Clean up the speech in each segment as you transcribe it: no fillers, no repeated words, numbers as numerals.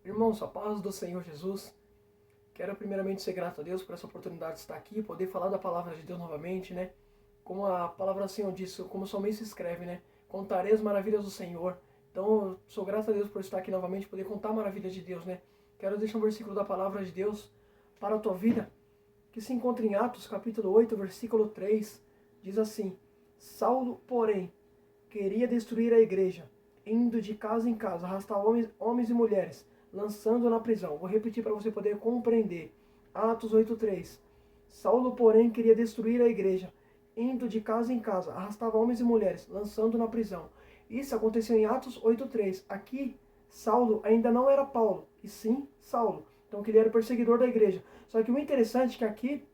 Irmãos, a paz do Senhor Jesus. Quero primeiramente ser grato a Deus por essa oportunidade de estar aqui, poder falar da palavra de Deus novamente, né? Como a palavra do Senhor disse, como somente se escreve, né? Contarei as maravilhas do Senhor. Então, eu sou grato a Deus por estar aqui novamente, poder contar maravilhas de Deus, né? Quero deixar um versículo da palavra de Deus para a tua vida, que se encontra em Atos, capítulo 8, versículo 3. Diz assim: Saulo, porém, queria destruir a igreja, indo de casa em casa, arrastar homens e mulheres, lançando na prisão. Vou repetir para você poder compreender. Atos 8:3. Saulo, porém, queria destruir a igreja, indo de casa em casa, arrastava homens e mulheres, lançando na prisão. Isso aconteceu em Atos 8:3. Aqui, Saulo ainda não era Paulo, e sim Saulo. Então, que ele era perseguidor da igreja. Só que o interessante é que aqui,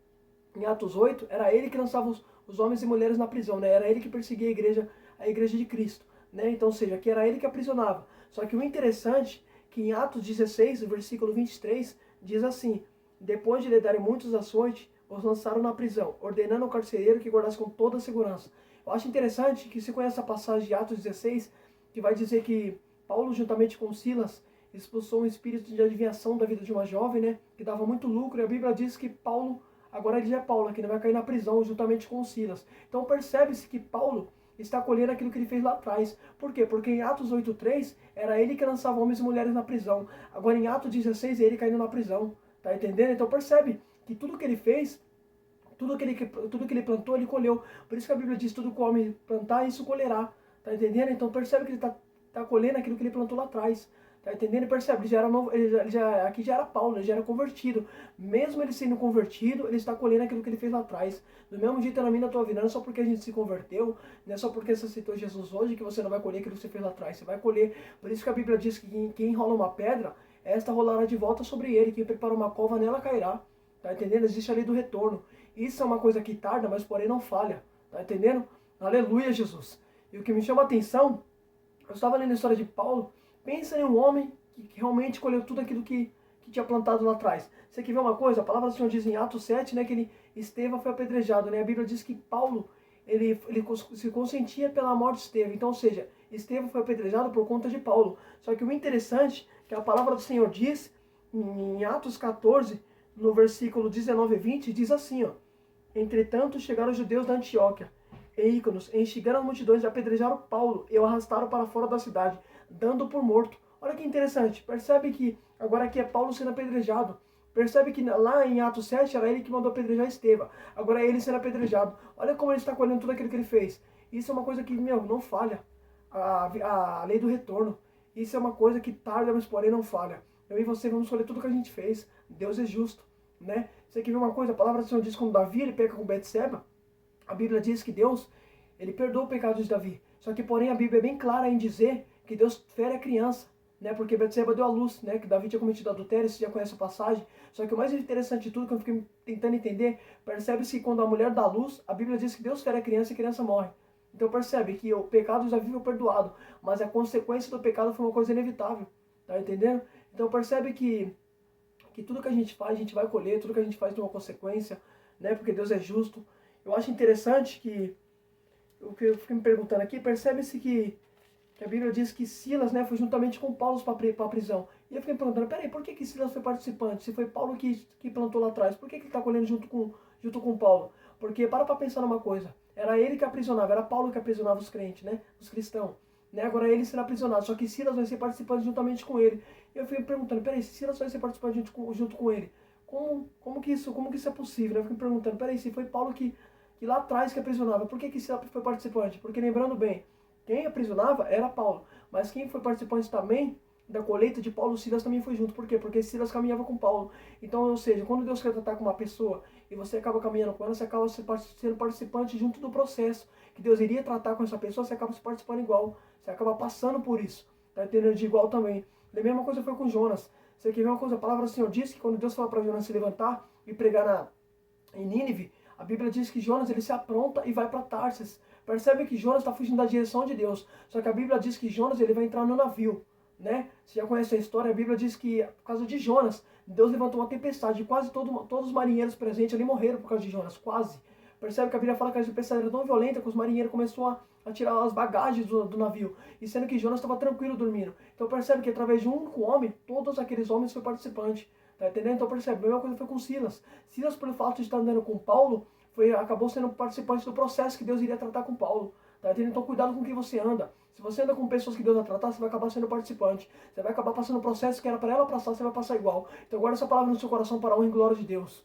em Atos 8, era ele que lançava os homens e mulheres na prisão, né? Era ele que perseguia a igreja de Cristo, né? Então, ou seja, aqui era ele que aprisionava. Só que o interessante que em Atos 16, versículo 23, diz assim: Depois de lhe darem muitos açoites, os lançaram na prisão, ordenando ao carcereiro que guardasse com toda a segurança. Eu acho interessante que se conhece a passagem de Atos 16, que vai dizer que Paulo, juntamente com Silas, expulsou um espírito de adivinhação da vida de uma jovem, né, que dava muito lucro, e a Bíblia diz que Paulo, agora ele já é Paulo, que ele vai cair na prisão juntamente com Silas. Então percebe-se que Paulo está colhendo aquilo que ele fez lá atrás. Por quê? Porque em Atos 8:3 era ele que lançava homens e mulheres na prisão. Agora em Atos 16 é ele caindo na prisão. Tá entendendo? Então percebe que tudo que ele fez, tudo que ele plantou, ele colheu. Por isso que a Bíblia diz: tudo que o homem plantar, isso colherá. Tá entendendo? Então percebe que ele tá colhendo aquilo que ele plantou lá atrás. Tá entendendo? Percebe? Ele já era novo, aqui já era Paulo, ele já era convertido. Mesmo ele sendo convertido, ele está colhendo aquilo que ele fez lá atrás. Do mesmo jeito na minha, na tua vida, não é só porque a gente se converteu, não é só porque você aceitou Jesus hoje que você não vai colher aquilo que você fez lá atrás. Você vai colher. Por isso que a Bíblia diz que quem enrola uma pedra, esta rolará de volta sobre ele. Quem prepara uma cova, nela cairá. Tá entendendo? Existe a lei do retorno. Isso é uma coisa que tarda, mas porém não falha. Tá entendendo? Aleluia, Jesus. E o que me chama a atenção, eu estava lendo a história de Paulo. Pensa em um homem que realmente colheu tudo aquilo que tinha plantado lá atrás. Você quer ver uma coisa? A palavra do Senhor diz em Atos 7, né, que Estevão foi apedrejado, né? A Bíblia diz que Paulo, ele se consentia pela morte de Estevão. Então, ou seja, Estevão foi apedrejado por conta de Paulo. Só que o interessante é que a palavra do Senhor diz, em Atos 14, no versículo 19 e 20, diz assim, ó: Entretanto, chegaram os judeus da Antioquia e Íconos, enxergaram as multidões e apedrejaram Paulo e o arrastaram para fora da cidade, dando por morto. Olha que interessante, percebe que agora aqui é Paulo sendo apedrejado. Percebe que lá em Atos 7 era ele que mandou apedrejar Estevão. Agora é ele sendo apedrejado. Olha como ele está colhendo tudo aquilo que ele fez. Isso é uma coisa que, não falha. A lei do retorno. Isso é uma coisa que tarda, mas porém não falha. Eu e você vamos colher tudo que a gente fez. Deus é justo, né? Você quer ver uma coisa? A palavra do Senhor diz quando Davi ele peca com Betseba. A Bíblia diz que Deus, ele perdoa o pecado de Davi. Só que, porém, a Bíblia é bem clara em dizer que Deus fere a criança, né? Porque Betseba deu à luz, né? Que Davi tinha cometido adultério, você já conhece a passagem. Só que o mais interessante de tudo, que eu fiquei tentando entender, percebe-se que quando a mulher dá à luz, a Bíblia diz que Deus fere a criança e a criança morre. Então percebe que o pecado de Davi foi perdoado, mas a consequência do pecado foi uma coisa inevitável. Tá entendendo? Então percebe que tudo que a gente faz, a gente vai colher, tudo que a gente faz tem uma consequência, né? Porque Deus é justo. Eu acho interessante que, o que eu fiquei me perguntando aqui, percebe-se que a Bíblia diz que Silas, né, foi juntamente com Paulo para a prisão. E eu fiquei me perguntando, peraí, por que Silas foi participante? Se foi Paulo que plantou lá atrás, por que ele está colhendo junto com Paulo? Porque, para pensar numa coisa, era ele que aprisionava, era Paulo que aprisionava os crentes, né, os cristãos. Né, agora ele será aprisionado, só que Silas vai ser participante juntamente com ele. E eu fiquei me perguntando, peraí, se Silas vai ser participante junto com ele, como que isso é possível? Eu fiquei me perguntando, peraí, se foi Paulo que lá atrás que aprisionava, por que Silas foi participante? Porque lembrando bem, quem aprisionava era Paulo, mas quem foi participante também da colheita de Paulo, Silas também foi junto. Por quê? Porque Silas caminhava com Paulo. Então, ou seja, quando Deus quer tratar com uma pessoa e você acaba caminhando com ela, você acaba sendo participante junto do processo que Deus iria tratar com essa pessoa, você acaba se participando igual, você acaba passando por isso, tá entendendo? De igual também. A mesma coisa foi com Jonas. Você quer ver uma coisa? A palavra do Senhor diz que quando Deus fala para Jonas se levantar e pregar em Nínive, a Bíblia diz que Jonas ele se apronta e vai para Tarsis. Percebe que Jonas está fugindo da direção de Deus. Só que a Bíblia diz que Jonas ele vai entrar no navio, né? Você já conhece a história? A Bíblia diz que por causa de Jonas, Deus levantou uma tempestade. Quase todos os marinheiros presentes ali morreram por causa de Jonas. Quase. Percebe que a Bíblia fala que a tempestade era tão violenta que os marinheiros começaram a tirar as bagagens do navio, e sendo que Jonas estava tranquilo dormindo. Então percebe que através de um único homem, todos aqueles homens foram participantes. Tá entendendo? Então percebe, a mesma coisa foi com Silas. Silas, pelo fato de estar andando com Paulo, acabou sendo participante do processo que Deus iria tratar com Paulo. Tá entendendo? Então cuidado com quem você anda. Se você anda com pessoas que Deus vai tratar, você vai acabar sendo participante. Você vai acabar passando o processo que era para ela passar, você vai passar igual. Então guarda essa palavra no seu coração para a honra e glória de Deus.